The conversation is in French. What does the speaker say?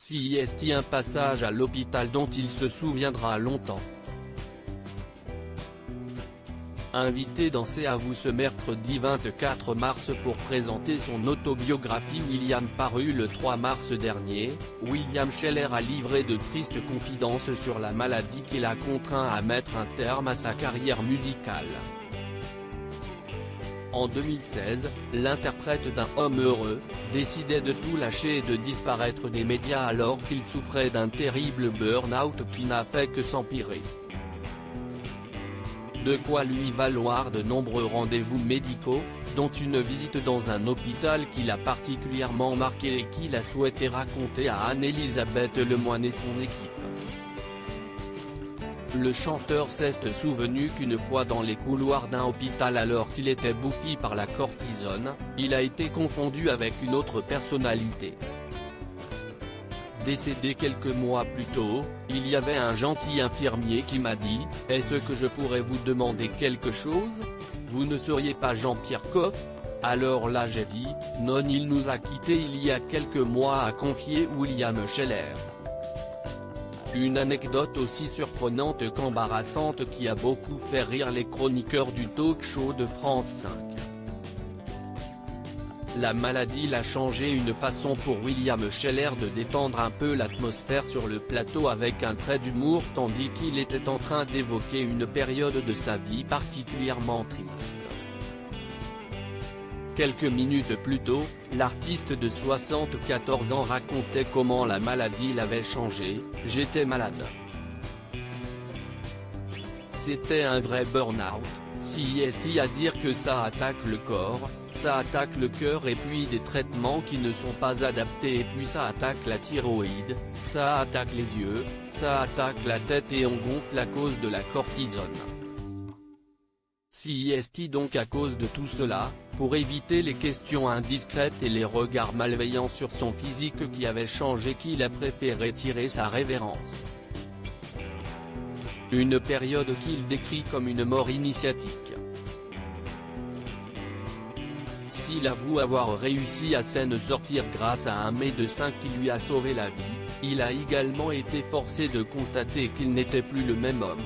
CIST, un passage à l'hôpital dont il se souviendra longtemps. Invité dans C'est à vous ce mercredi 24 mars pour présenter son autobiographie William parue le 3 mars dernier, William Sheller a livré de tristes confidences sur la maladie qui l'a contraint à mettre un terme à sa carrière musicale. En 2016, l'interprète d'un homme heureux, décidait de tout lâcher et de disparaître des médias alors qu'il souffrait d'un terrible burn-out qui n'a fait que s'empirer. De quoi lui valoir de nombreux rendez-vous médicaux, dont une visite dans un hôpital qui l'a particulièrement marqué et qu'il a souhaité raconter à Anne-Elisabeth Lemoine et son équipe. Le chanteur s'est souvenu qu'une fois dans les couloirs d'un hôpital alors qu'il était bouffi par la cortisone, il a été confondu avec une autre personnalité. Décédé quelques mois plus tôt, il y avait un gentil infirmier qui m'a dit « Est-ce que je pourrais vous demander quelque chose? Vous ne seriez pas Jean-Pierre Coff ?» Alors là j'ai dit « Non, il nous a quittés il y a quelques mois », a confié William Sheller. Une anecdote aussi surprenante qu'embarrassante qui a beaucoup fait rire les chroniqueurs du talk-show de France 5. La maladie l'a changé, une façon pour William Sheller de détendre un peu l'atmosphère sur le plateau avec un trait d'humour tandis qu'il était en train d'évoquer une période de sa vie particulièrement triste. Quelques minutes plus tôt, l'artiste de 74 ans racontait comment la maladie l'avait changé. « J'étais malade. C'était un vrai burn-out. CIST à dire que ça attaque le corps, ça attaque le cœur et puis des traitements qui ne sont pas adaptés et puis ça attaque la thyroïde, ça attaque les yeux, ça attaque la tête et on gonfle à cause de la cortisone. » CIST donc à cause de tout cela, pour éviter les questions indiscrètes et les regards malveillants sur son physique qui avait changé, qu'il a préféré tirer sa révérence. Une période qu'il décrit comme une mort initiatique. S'il avoue avoir réussi à s'en sortir grâce à un médecin qui lui a sauvé la vie, il a également été forcé de constater qu'il n'était plus le même homme.